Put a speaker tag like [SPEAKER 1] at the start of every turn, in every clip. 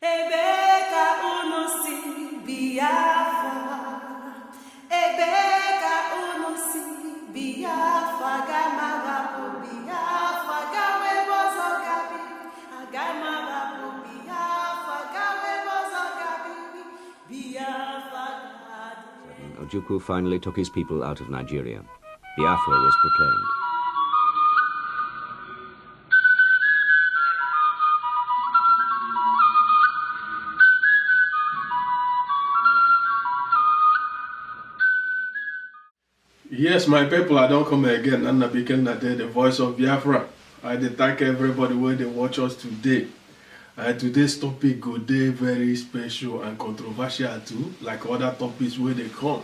[SPEAKER 1] Ebeka unusi Biafra, Ebeka unusi Biafra, Gamarapu Biafra, Gawe Bozogabi, Agamarapu Biafra, Gawe Bozogabi, Biafra.
[SPEAKER 2] Ojukwu finally took his people out of Nigeria. Biafra was proclaimed.
[SPEAKER 3] Yes, my people, I don't come again. Anna Biken Nade, the voice of Biafra. I thank everybody where they watch us today. Today's topic go dey very special and controversial too, like other topics where they come.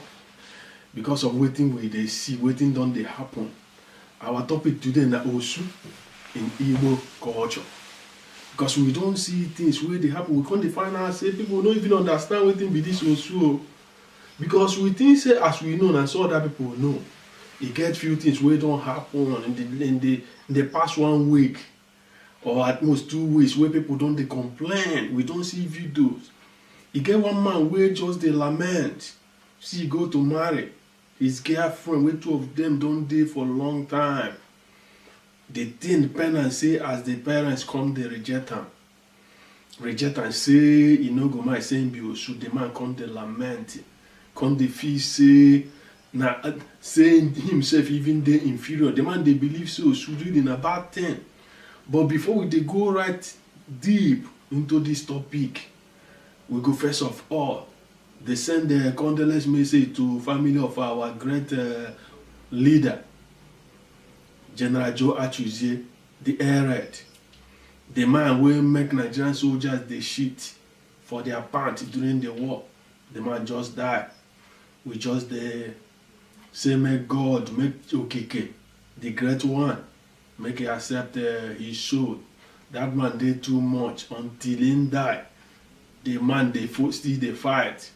[SPEAKER 3] Because of waiting where they see, waiting don't they happen. Our topic today na Osu in Igbo culture. Because we don't see things where they happen. We can't find out, say people don't even understand what be this Osu. Because we think say as we know and so other people know, e get few things wey don happen in the past 1 week or at most 2 weeks where people don dey complain. We don see videos. E get one man wey just dey lament, see go to marry his girlfriend wey two of them don dey for long time. The thing parents say as the parents come dey reject am say e no go marry, say him be Osu. The man come dey lament. Come the feel say na saying himself even dey inferior. The man they believe so should read in a bad thing. But before we dey go right deep into this topic, we go first of all, they send a condolence message to family of our great leader, General Joe Achuzie, the air the man will make Nigerian soldiers they shit for their pants during the war. The man just died. We just say, may God make Okike, the great one, make he accept his soul. That man did too much until he die. The man they still they fight.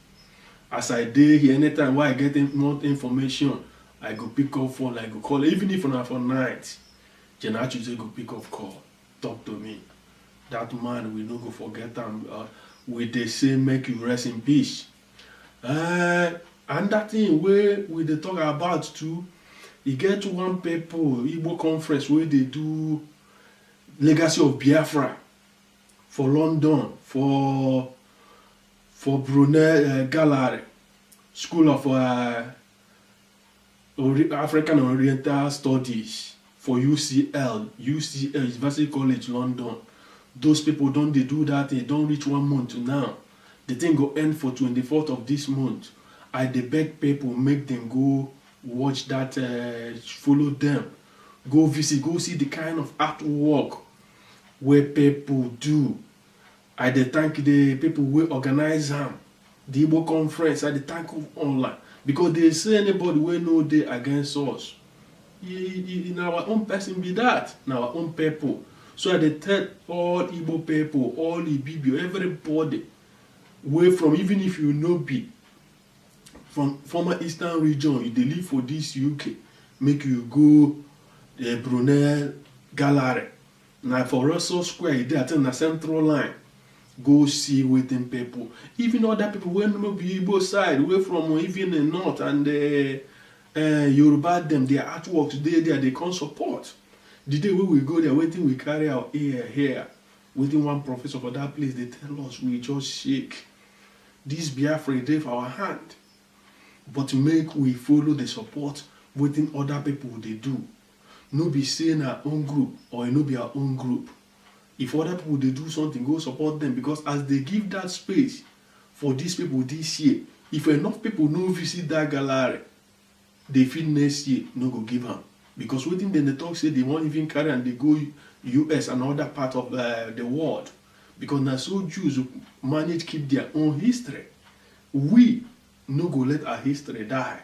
[SPEAKER 3] As I did here, anytime where I get more information, I go pick up phone, I go call, even if not for night. General Achuzie go pick up call, talk to me. That man we no go forget him. We they say make you rest in peace. And that thing where we dey talk about too, e get one people Igbo conference where they do legacy of Biafra for London, for Brunel Gallery, School of African and Oriental Studies, for UCL, University College London. Those people don't they do that, they don't reach 1 month now. The thing go end for 24th of this month. I dey beg people make them go watch that, follow them, go visit, go see the kind of artwork where people do. I dey thank the people who organize them, the Igbo conference. I dey thank online because they say anybody wey no dey against us. In our own person be that, in our own people. So I dey tell all Igbo people, all Ibibio, everybody, way from even if you no be from former Eastern region, you dey live for this UK, make you go the Brunel Gallery. Now for Russell Square, you dey attend the Central Line. Go see waiting people. Even other people when no be Igbo side, way from even the north and the Yoruba them, their artworks there, they can support. The day we go there, waiting we carry our ear here. Waiting one professor for that place, they tell us we just shake. This Biafra dey for our hand. But make we follow the support waiting other people they do. No be saying our own group or no be our own group. If other people they do something, go support them, because as they give that space for these people this year, if enough people no visit that gallery, they feel next year no go give them. Because waiting then they talk say they won't even carry and they go US and other part of the world. Because now so Jews manage keep their own history. We no go let our history die.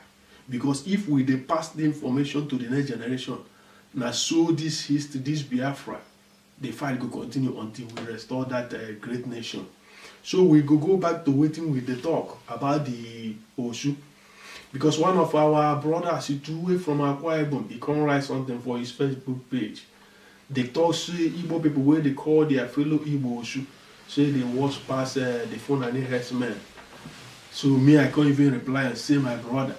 [SPEAKER 3] Because if we dey pass the information to the next generation, now so this history, this Biafra, the fight go continue until we restore that great nation. So we go back to waiting with the talk about the Osu. Because one of our brothers, he two way from Akwa Ibom, he come write something for his Facebook page. They talk say Igbo people where they call their fellow Igbo Osu. say they watch past the phone and it men. So me, I can't even reply and say my brother.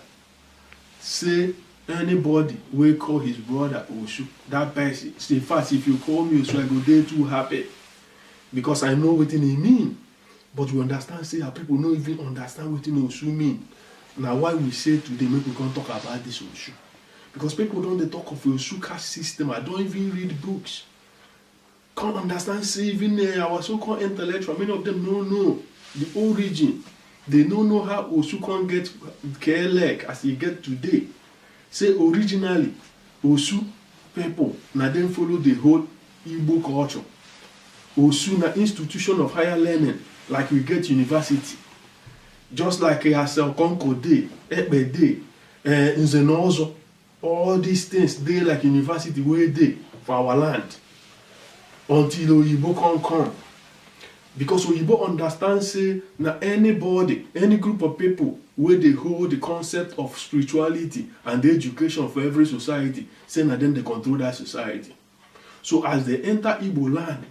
[SPEAKER 3] Say anybody will call his brother Osu, that person. Say fast, if you call me Osu, I go there too happy. Because I know what it mean. But we understand, say our people don't even understand what Osu mean. Now why we say today, maybe we can talk about this Osu. Because people don't talk of Osu caste system. I don't even read books. Can't understand, say even our so-called intellectual, many of them don't know the origin. They don't know how Osu can get Kelek as he get today. Say originally, Osu people, now then follow the whole Igbo culture. Osu na institution of higher learning, like we get university. Just like Asel Konko Day, Ebe Day, Nzenozo, all these things, they like university where they for our land. Until Oyibo can come. Because Oyibo understands, say, na anybody, any group of people where they hold the concept of spirituality and the education for every society, say na then they control that society. So as they enter Igbo land,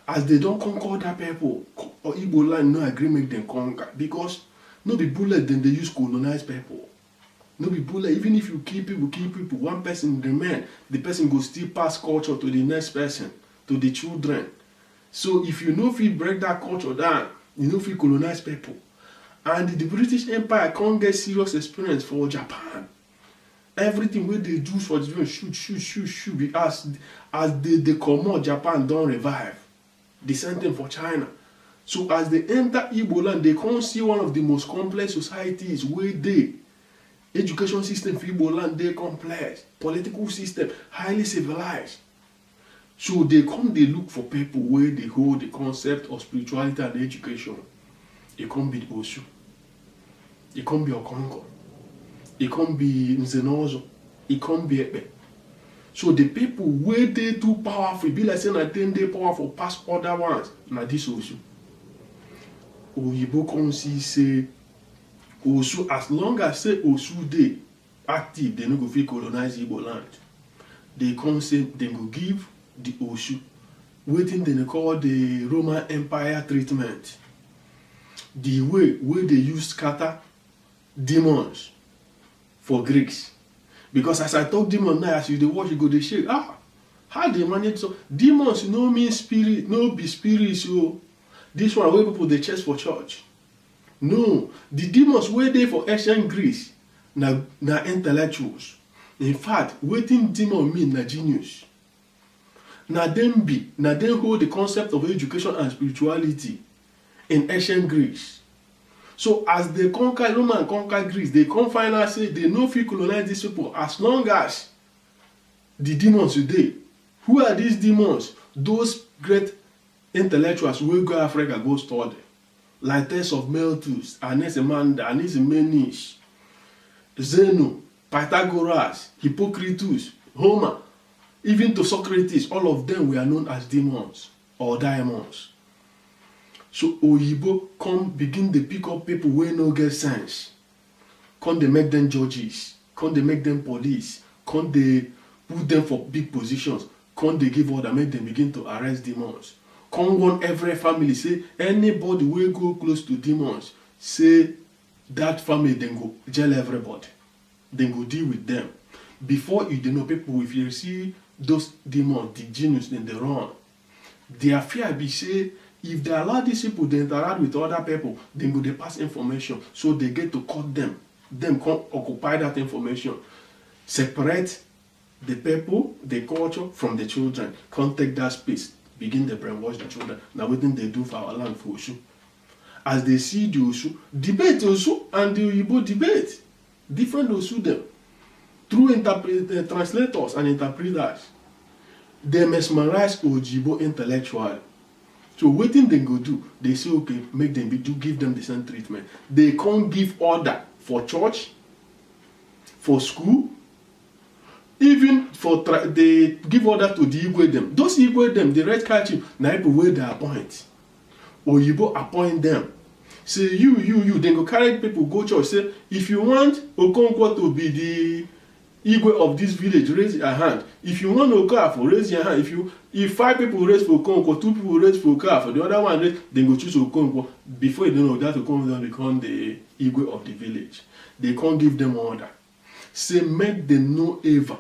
[SPEAKER 3] as they don't conquer that people, or Igbo land no agree make them conquer. Because no be bullet then they use colonize people. No be bullet, even if you kill people, one person remain, the person go still pass culture to the next person, to the children. So if you know if you break that culture down, you know if you colonize people. And the British Empire can't get serious experience for Japan. Everything where they do for Japan, shoot, be as they come out, Japan don't revive. The same thing for China. So as they enter Igbo land, they can't see one of the most complex societies where they education system for Igbo land, they complex, political system, highly civilized. So they look for people where they hold the concept of spirituality and education. It can't be Osu. It can't be Okonko. It can't be Nzenozo. It can't be Ebe. So the people where they too powerful, be like saying that they powerful past other ones. Now this Osu. Oyibo can see say Osu, as long as say Osu they active, they no go fit colonize Igbo land. They can say they go give the Osu, waiting they call the Roman Empire treatment. The way where they use scatter demons for Greeks. Because as I talk demon now, as you they watch, you go they shake. How they manage so demons no mean spirit, no be spirits. So this one where people they chase for church. No, the demons were there for ancient Greece, na intellectuals. In fact, waiting demon mean na genius. Na them hold the concept of education and spirituality in ancient Greece. So as they conquer Roman, conquer Greece, they come finally say they no fit colonize these people as long as the demons today. Who are these demons? Those great intellectuals who go Africa go study. Like Tess of Malthus, Anaximander, Anaximenes, Zeno, Pythagoras, Hippocrates, Homer, even to Socrates, all of them were known as demons or diamonds. So Oyibo come begin to pick up people who no get sense. Come they make them judges, come they make them police, come they put them for big positions, come they give order, make them begin to arrest demons. Come warn every family, say anybody will go close to demons, say that family then go jail everybody. Then go deal with them. Before you know people, if you see those demons, the genius, then they run. Their fear be say, if they allow these people to interact with other people, then go they pass information. So they get to cut them. Them come occupy that information. Separate the people, the culture from the children. Can't take that space. Begin to brainwash the children. Now what they do for our land for Osu. As they see the Osu, debate Osu and the Oyibo debate. Different Osu them. Through translators and interpreters. They mesmerize Oyibo intellectual. So what thing they go do? They say, okay, make them give them the same treatment. They can't give order for church, for school, even for they give order to the Igwe them. Those Igwe them, the red card chief, now people where they appoint. Oyibo appoint them. Say you, then go carry people, go church. Say, if you want Okonkwo to be Igwe of this village, raise your hand. If you want Okafor, raise your hand. If 5 people raise for Okonkwo, 2 people raise for Okafor, the other one raise, then go choose Okonkwo. Before you know that Okonkwo become the Igwe of the village. They can't give them order. Say make them no ever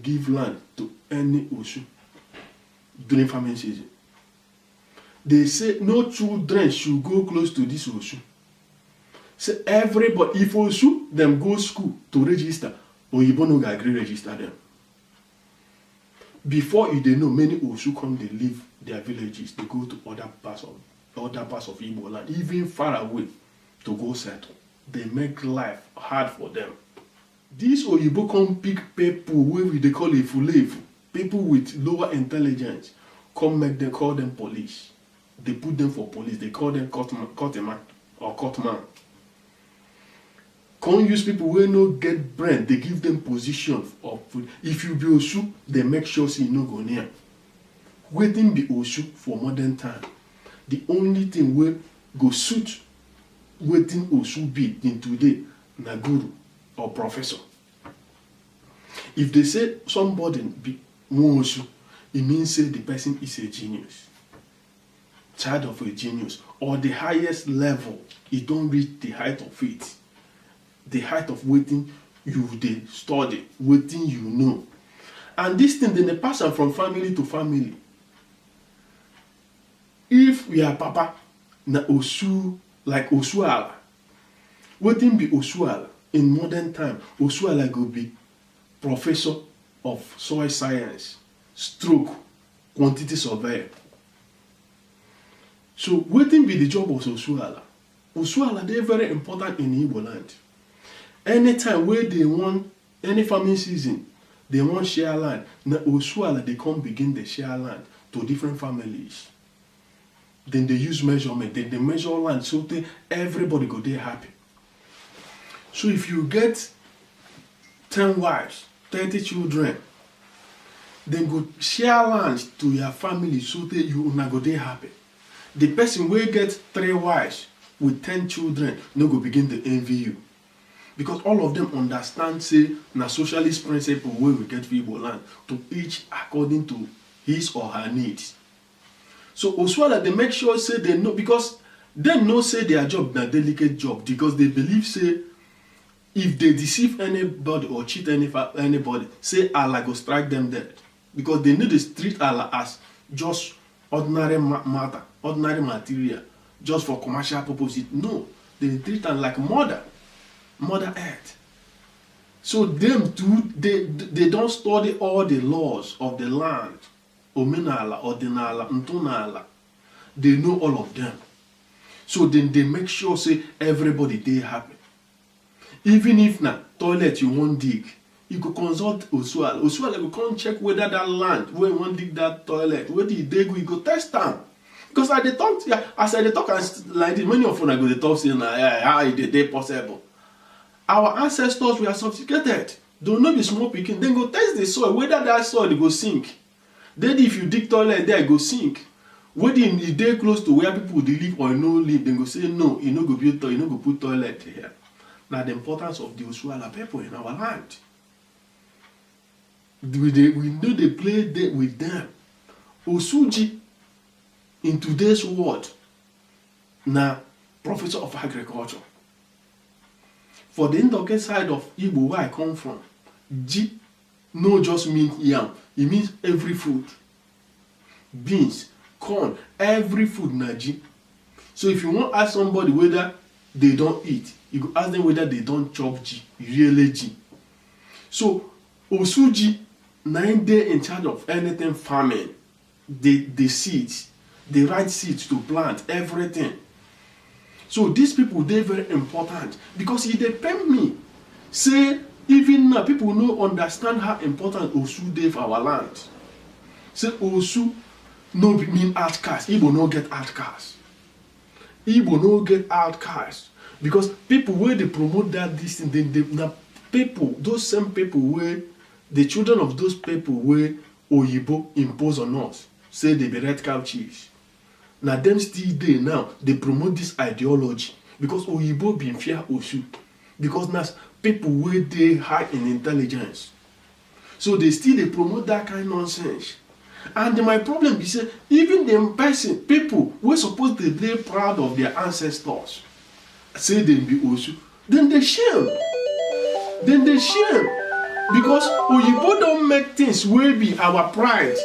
[SPEAKER 3] give land to any Osu during farming season. They say no children should go close to this Osu. Say everybody, if Osu them go school to register, Oyibo no go agree register them. Before you they know, many Osu come, they leave their villages, they go to other parts of Igbo land, even far away, to go settle. They make life hard for them. These Oyibo come pick people where they call Efulefu, people with lower intelligence, come make them call them police. They put them for police, they call them cutman or cutman. Can't use people who no get brand, they give them position of food. If you be Osu, they make sure you no go near. Waiting be Osu for modern time. The only thing we go suit waiting Osu be in today, na guru or professor. If they say somebody be Osu, it means say the person is a genius, child of a genius, or the highest level. It don't reach the height of it. The height of waiting you they study, waiting you know. And this thing then they pass on from family to family. If we are papa na Osu, like Osuala, waiting be Osuala in modern time, Osuala go be professor of soil science, stroke, quantity surveyor. So waiting be the job of Osuala. Osuala, they very important in Igbo land. Anytime where they want any farming season, they want share land. Now Osuala, they come begin the share land to different families. Then they use measurement. Then they measure land so that everybody go there happy. So if you get 10 wives, 30 children, then go share land to your family so that you not go there happy. The person will get 3 wives with 10 children, no go begin to envy you. Because all of them understand, say, na socialist principle where we get Igbo land to each according to his or her needs. So Osuala, they make sure, say, they know, because they know, say, their job na delicate job, because they believe, say, if they deceive anybody or cheat anybody, say, Allah go strike them dead. Because they need to treat Allah as just ordinary matter, ordinary material, just for commercial purposes. No, they treat them like Mother Earth. So them too, they don't study all the laws of the land, Omenala, Ordinala, Ntunala. They know all of them. So then they make sure, say, everybody they happy. Even if na toilet you won't dig, you could consult Osuala. Osuala will come check whether that land, where you want dig that toilet, where you dig, you go test them. Because as they talk, like this, many of them are going to talk saying, how is it possible? Our ancestors were sophisticated. Don't know be small picking. Then go test the soil, whether that soil go sink. Then if you dig toilet there, go sink. Whether it dey close to where people dey live or no live, then go say no, you no go build toilet, you no go put toilet here. Now the importance of the Osuala people in our land. We know they play with them. Osuji in today's world, now professor of agriculture. For the Ndoke side of Igbo where I come from, Ji no just mean yam, it means every food. Beans, corn, every food na Ji. So if you want to ask somebody whether they don't eat, you go ask them whether they don't chop Ji, really Ji. So Osuji, 9 days in charge of anything farming, the seeds, the right seeds to plant, everything. So these people, they're very important because it depends me. Say, even now, people no understand how important Osu is for our land. Say, Osu no mean outcast. Igbo no get outcast. Igbo no get outcast. Because people where they promote that this thing, the people, those same people where, the children of those people where Oyibo impose on us, say they be red cow chiefs. Now them still there now, they promote this ideology because Oyibo been fear Osu. Because now people where they high in intelligence, So they still they promote that kind of nonsense. And my problem is even the people who supposed to be proud of their ancestors say they be Osu, then they shame. Because Oyibo don't make things will be our pride,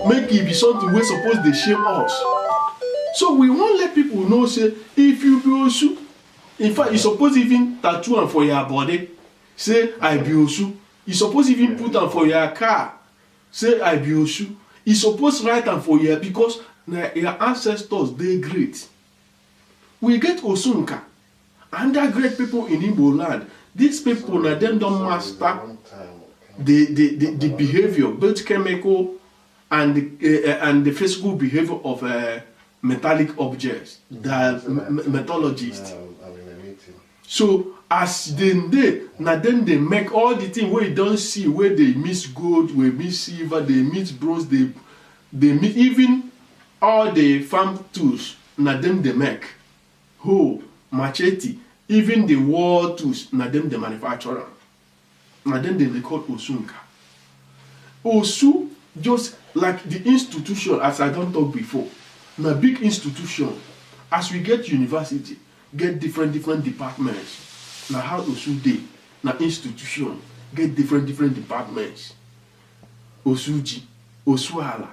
[SPEAKER 3] make it be something we're supposed to shame us. So we won't let people know, say, if you be Osu, in fact, you suppose even tattoo them for your body, say, I be Osu. You suppose even put them for your car, say, I be Osu. You suppose write them for you because your ancestors, they great. We get Osunka, and they're great people in Igbo land. These people, now them don't master the behavior, both chemical and the physical behavior of metallic objects, the metallurgists. So as then they make all the things where you don't see, where they miss gold, where miss silver, they miss bronze, they miss even all the farm tools. Now them they make hoe, machete, even the war tools. Now them they manufacture. Now then they call Osunka. Osu just like the institution, as I don't talk before. Now big institution. As we get university, get different departments. Now how Osu dey, now institution, get different departments. Osuji, Osuala.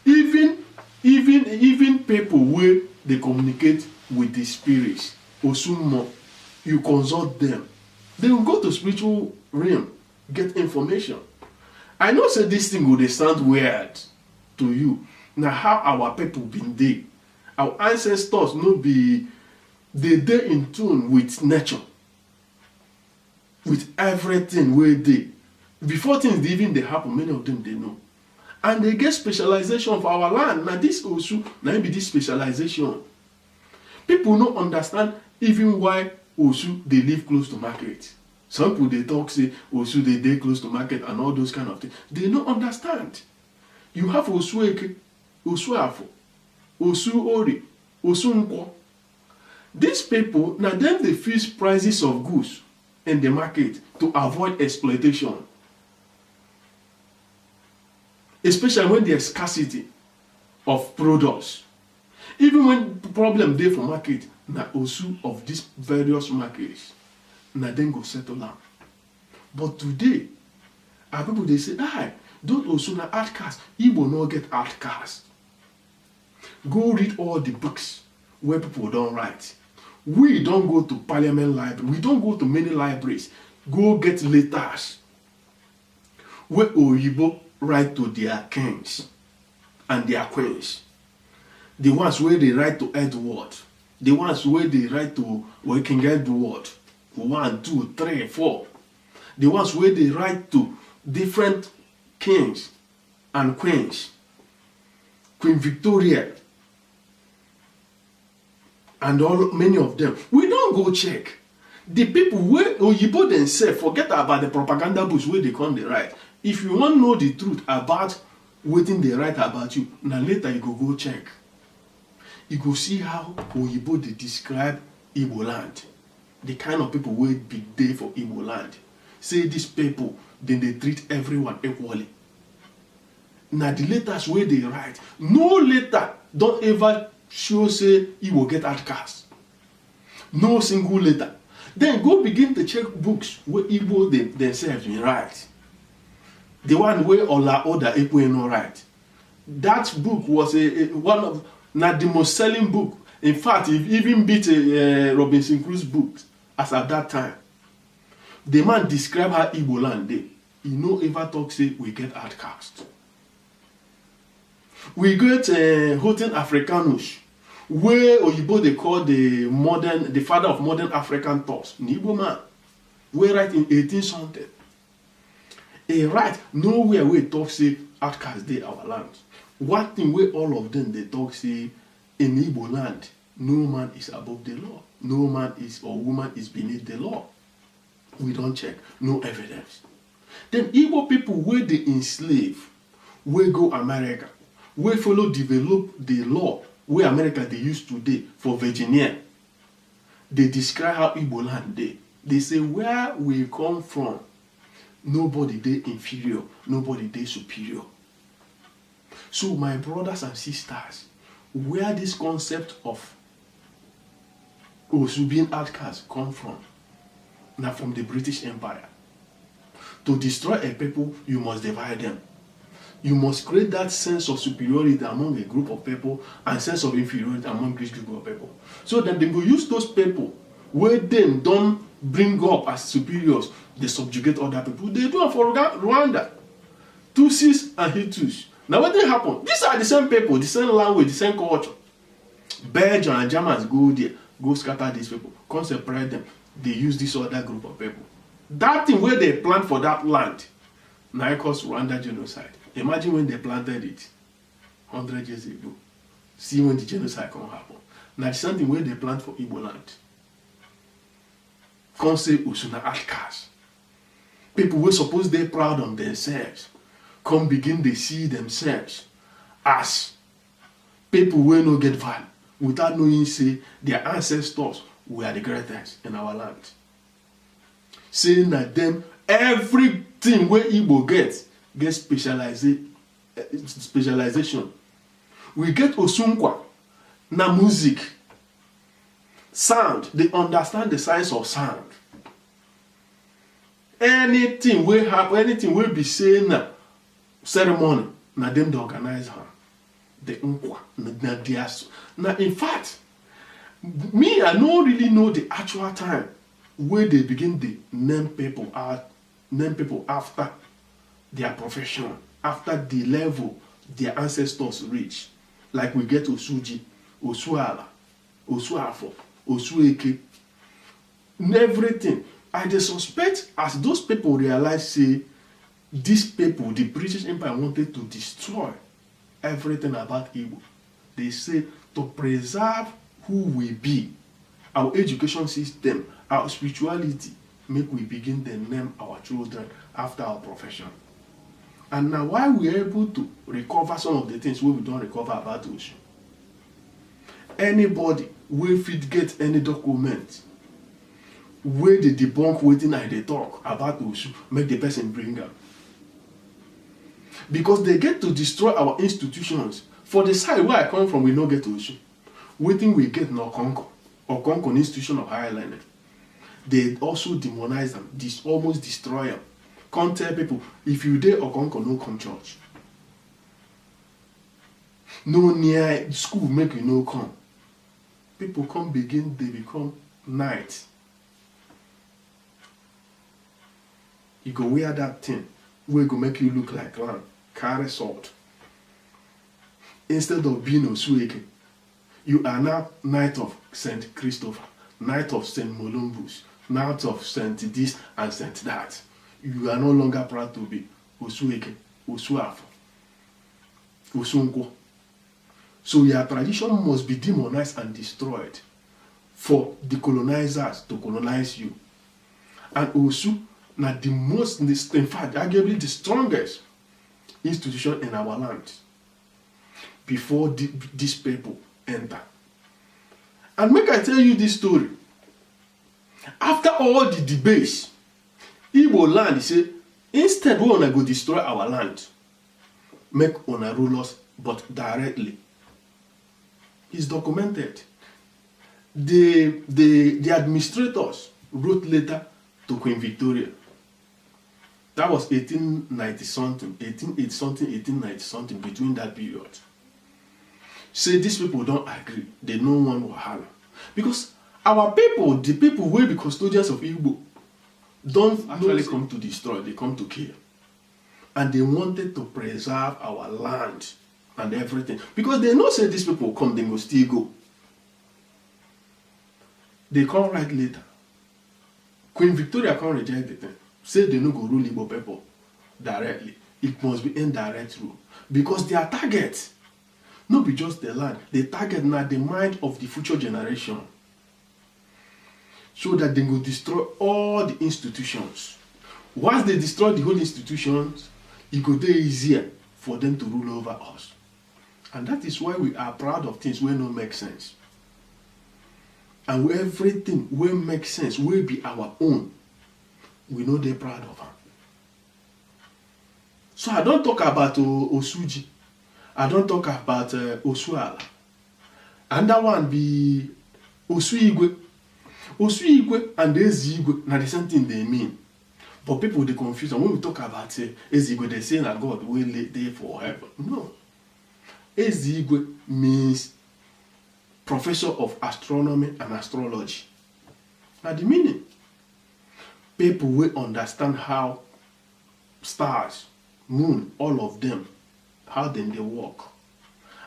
[SPEAKER 3] Even people where they communicate with the spirits, Osumo, you consult them. They will go to spiritual realm, get information. I know say this thing will sound weird to you. Now how our people been there. Our ancestors no be they in tune with nature, with everything where they before things even they happen, many of them they know. And they get specialization for our land. Now this also now be this specialization. People don't understand even why Osu they live close to market. Some people they talk say Osu they close to market and all those kind of things. They don't understand. You have Osu Eke, Osu Afo, Osu Ori, Osu Nkwo. These people, now them they fix prices of goods in the market to avoid exploitation. Especially when there's scarcity of products. Even when problem there for market, now Osu of these various markets, now then go settle down. But today, our people they say, don't Osu na outcast. Igbo no get outcast. Go read all the books where people don't write. We don't go to Parliament Library. We don't go to many libraries. Go get letters where Oyibo write to their kings and their queens. The ones where they write to Edward. The ones where they write to King Edward. 1, 2, 3, 4. The ones where they write to different kings and queens. Queen Victoria. And many of them. We don't go check. The people where Oyibo themselves forget about the propaganda books where they come they write. If you want to know the truth about what they write about you, now later you go check. You go see how Oyibo they describe Igbo land. The kind of people who be there for Igbo land. Say these people, then they treat everyone equally. Now the letters where they write, no letter don't ever show say Igbo get outcast. No single letter. Then go begin to check books where Igbo themselves will write. The one where Ola Oda Ekwe no write. That book was one of not the most selling book. In fact, it even beat Robinson Crusoe book as at that time. The man described how Igbo land dey. He no ever talk say we get outcast. We get Houghton Africanus, where Oyibo they call the father of modern African thoughts. Igbo man, we write in 1800. He write nowhere we talk say outcast dey our land. One thing where all of them they talk say in Igbo land, no man is above the law. No man is or woman is beneath the law. We don't check. No evidence. Then Igbo people where they enslave, where go America, where follow develop the law where America they use today for Virginia. They describe how Igbo land dey. They say where we come from, Nobody they inferior, nobody they superior. So my brothers and sisters, where this concept of Osu being outcast come from? Now from the British Empire. To destroy a people, you must divide them. You must create that sense of superiority among a group of people and sense of inferiority among this group of people. So that they will use those people where them don't bring up as superiors, they subjugate other people. They do it for Rwanda. Tutsis and Hutus. Now what they happen? These are the same people, the same language, the same culture. Belgians and Germans go there, go scatter these people, come separate them. They use this other group of people. That thing where they plant for that land, now it caused Rwanda genocide. Imagine when they planted it 100 years ago. See when the genocide can happen. Now it's something where they plant for Igbo land. Come say Usuna outcast. People were supposed they're proud of themselves. Come begin they see themselves as people will not get value without knowing say their ancestors were the greatest in our land. Saying that them everything where Igbo gets specialization. We get Osunkwa, na music, sound. They understand the science of sound. Anything will happen, anything will be saying na ceremony, na them they organize her. The unkwa, na diaso. Now in fact, me I don't really know the actual time where they begin to name people after their profession, after the level their ancestors reach. Like we get Osuji, Osuala, Osuafo, Osueke, everything. I dey suspect as those people realize, say, these people, the British Empire wanted to destroy everything about Igbo. They say to preserve who we be, our education system, our spirituality, make we begin to name our children after our profession. And now why we are able to recover some of the things we don't recover about Osu. Anybody will fit get any document where they debunk waiting and they talk about Osu, make the person bring up. Because they get to destroy our institutions. For the side where I come from, we don't get Osu. Waiting we get no Okonko, Okonko institution of higher learning. They also demonize them, almost destroy them. Can't tell people, if you dare Okonko, no come church. No near school make you no come. People come begin, they become night. You go wear that thing, where go make you look like lamb, carry sword. Instead of being Osueke, you are now Knight of St. Christopher, Knight of St. Molumbus, Knight of St. this and St. that. You are no longer proud to be Osueke, Osuafo, Osunkwo. So your tradition must be demonized and destroyed for the colonizers to colonize you. And Osu, now the most, in fact, arguably the strongest institution in our land before these people enter. And make I tell you this story. After all the debates, Igbo land, he say, instead we wanna go destroy our land, make una rule us, but directly. It's documented. The administrators wrote letter to Queen Victoria. That was 1890 something, 1880 something, 1890 something, between that period. Say these people don't agree. They know one wahala. Because our people, the people will be custodians of Igbo, don't actually come to destroy, they come to kill. And they wanted to preserve our land and everything. Because they know say these people come, they will still go. They come right later. Queen Victoria can't reject the thing. Say they no go rule Igbo people directly. It must be indirect rule. Because their target, not be just the land, the target now the mind of the future generation. So that they will destroy all the institutions. Once they destroy the whole institutions, it go be easier for them to rule over us. And that is why we are proud of things where no make sense. And where everything will make sense, will be our own. We know they're proud of her. So I don't talk about Osuji. I don't talk about Osuala. And that one be Osuigwe. Osuigwe and Ezigwe, now the same thing they mean. But people they confuse. And when we talk about Ezigwe, they say that God will lay there forever. No. Ezigwe means professor of astronomy and astrology. Now the meaning, people will understand how stars, moon, all of them, how then they work.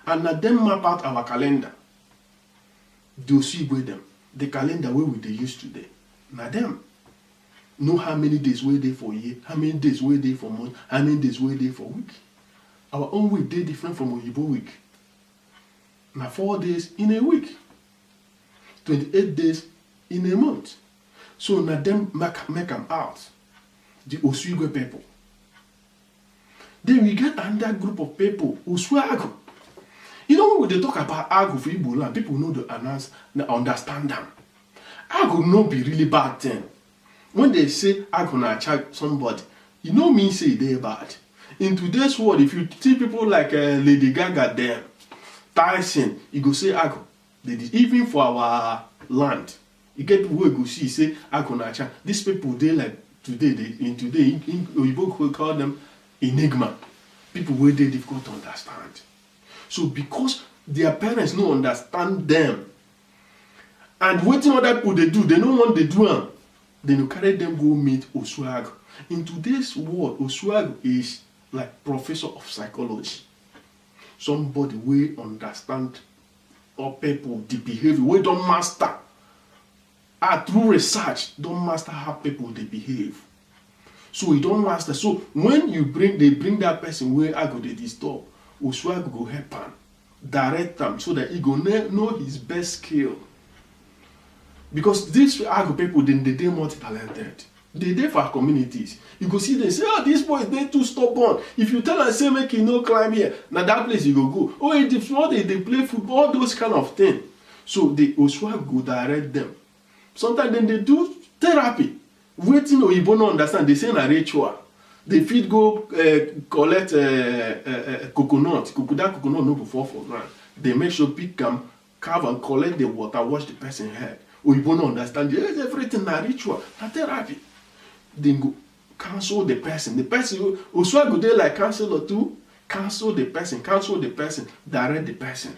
[SPEAKER 3] And now them map out our calendar. Do see with them. The calendar where we they use today. Now them know how many days were they for year, how many days were they for month, how many days were they for week. Our own week they different from Oyibo week. Now 4 days in a week, 28 days in a month. So now them make them out, the Osuigwe people. Then we get another group of people, Osuagu. You know when they talk about Agu for Igbo land, people know the announce, they understand them. Agu no be really bad thing. When they say Agu na charge somebody, you know me say they bad. In today's world, if you see people like Lady Gaga there, Tyson, you go say Agu. Even for our land, you get people who go see say Agu na charge. These people they like today, in Oyibo we call them enigma. People where they difficult to understand. So because their parents don't understand them, and waiting other people they do, they don't want to do them, then you carry them go meet Osuagu. In today's world, Osuagu is like professor of psychology. Somebody will understand or people the behavior. We don't master. Through research, don't master how people they behave. So you don't master. So when you they bring that person where I go they disturb, Osuagu go help him, direct him so that he go know his best skill. Because these Agu people, then they multi-talented. They there for communities. You go see them say, oh, this boy they too stubborn. If you tell them say make you no climb here, now that place you go. Oh, if not they play football, all those kind of things. So the Osuagu go direct them. Sometimes then they do therapy. Waiting or you don't understand, they say a ritual. They feed go collect coconut. That coconut no go fall for ground. They make sure pick them, carve and collect the water, wash the person's head. Or you don't understand, yes, everything a ritual, a therapy. Then go cancel the person. The person also go there like counselor too. Cancel the person, direct the person.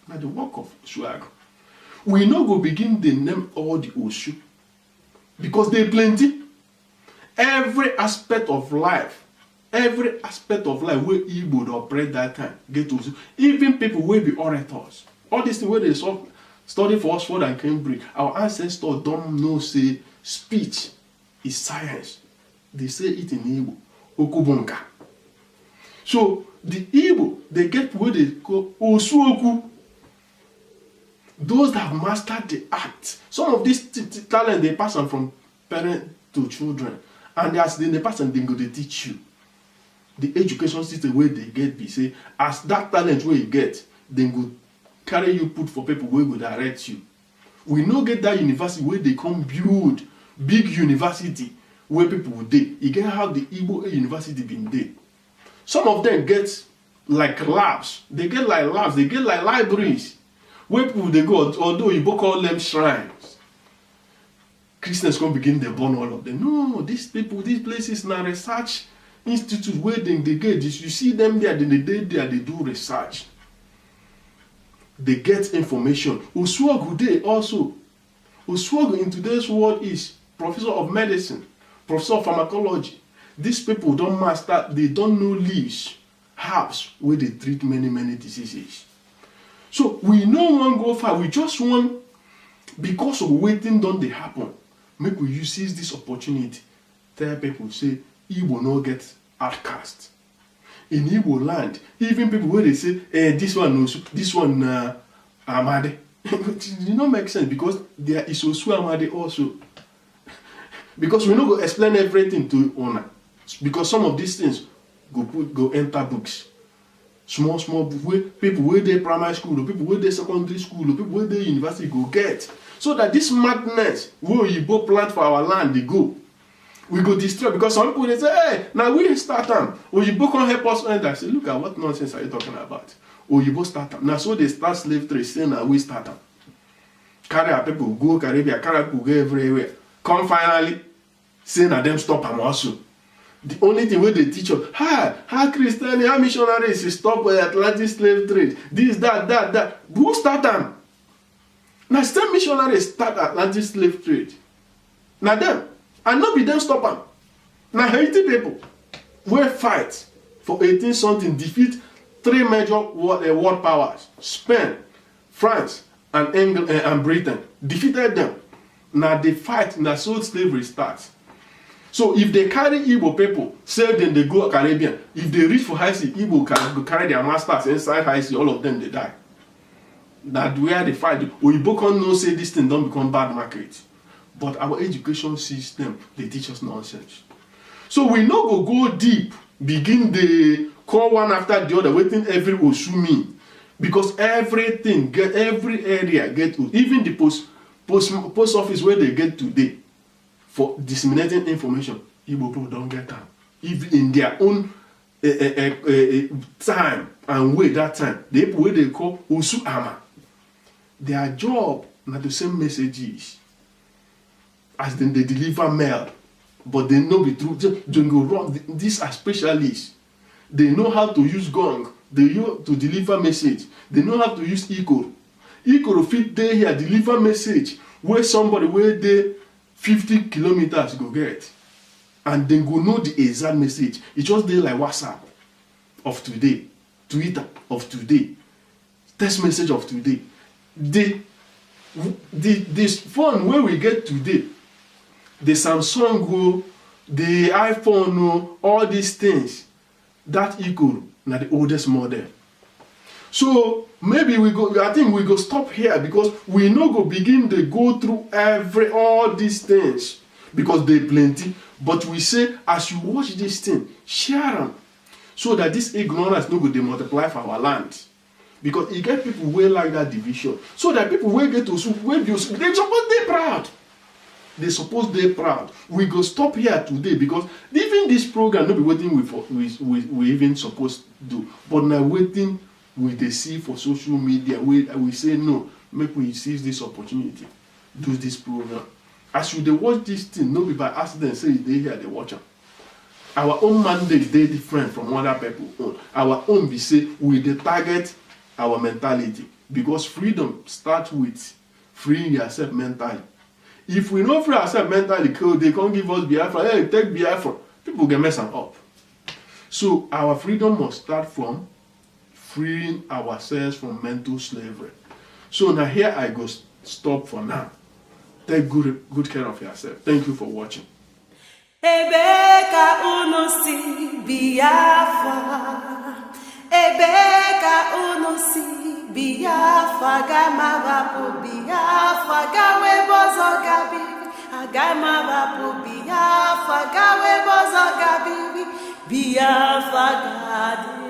[SPEAKER 3] Now the work of Osuagu. We no go begin the name all the Osu. Because they plenty. Every aspect of life where Igbo operate that time, get to even people will be orators. All these things where they study for Oxford and Cambridge, our ancestors don't know say speech is science. They say it in Igbo, Okubonka. So the Igbo, they get what they call Osuoku. Those that have mastered the art. Some of this talent they pass on from parent to children. And as the person they go to teach you. The education system where they get be say, as that talent where you get, they go carry you put for people where go direct you. We no get that university where they come build big university where people would dey. You get how the Igbo university been there. Some of them get like labs. They get like labs. They get like libraries where people they go. Although you call them shrines. Christians come begin to burn all of them. No, these people, these places now research institute where they get this. You see them there, then they do research. They get information. Osuagu dey also. Osuagu in today's world is professor of medicine, professor of pharmacology. These people don't master, they don't know leaves, herbs where they treat many diseases. So we no one go far. We just want, because of waiting don't they happen. Make we use this opportunity. Tell people say Igbo no get outcast. In Igbo land, even people where they say, this one knows, this one Amade. It don't make sense because there is Osu Amade also. Because we no go explain everything to owner. Because some of these things go enter books. Small people where they primary school, or people where they secondary school, or people where they university go get. So that this madness where you go plant for our land, they go. We go destroy, because some people they say, hey, now we start them. Oyibo can help us. And I say, look at what nonsense are you talking about? Oyibo start them. Now so they start slave trade, saying now we start them. Carry our people go Caribbean, carry our people go everywhere. Come finally, saying that them stop them also. The only thing where they teach us, how Christian, how missionaries is stop Atlantic slave trade. This, that. Who start them? Now still missionaries start Atlantic slave trade. Now them. And not be them stop them. Now Haiti people will fight for 18 something, defeat 3 major world powers, Spain, France, and England and Britain. Defeated them. Now they fight, now so slavery starts. So if they carry Igbo people, say then they go Caribbean. If they reach for high sea, Igbo can carry their masters inside high sea, all of them they die. That's where they fight. Oyibo can no say this thing don't become bad market. But our education system, they teach us nonsense. So we no go deep, begin the call one after the other, waiting every Osumi. Because everything, every area get to, even the post office where they get today for disseminating information, Igbo people don't get time. Even in their own time and way that time, the people where they call Osu Ama, their job not the same messages as then they deliver mail, but they know the truth. Don't go wrong. These are specialists. They know how to use gong. They know to deliver message. They know how to use Ikoro. Ikoro fit day here deliver message where somebody where they 50 kilometers go get, and then go know the exact message. It just there like WhatsApp of today, Twitter of today, text message of today. This phone where we get today, the Samsung, the iPhone, all these things, that Ikoro, now the oldest model. So maybe we go, I think we go stop here, because we no go begin to go through all these things, because they plenty. But we say, as you watch this thing, share them, so that this ignorance no go dey multiply for our land. Because you get people who like that division, so that people will get to they suppose they proud. They suppose they proud. We go stop here today, because even this program no be waiting we even supposed to do, but now waiting we they see for social media. We say no, make we seize this opportunity, do this program. As you they watch this thing, no be by accident say they here they watch them. Our own mandate they different from other people own. Our own be say we they target our mentality, because freedom starts with freeing yourself mentally. If we don't free ourselves mentally, they can't give us Biafra. Hey, take Biafra. People get messed up. So our freedom must start from freeing ourselves from mental slavery. So now here I go stop for now. Take good care of yourself. Thank you for watching.
[SPEAKER 1] Ebeka unosi Biafra. Ebeka unosi Biafra. Gama vapu Biafra. Gawe bozo gabi. Agama vapu Biafra. Gawe bozo gabi. Biafra gadi.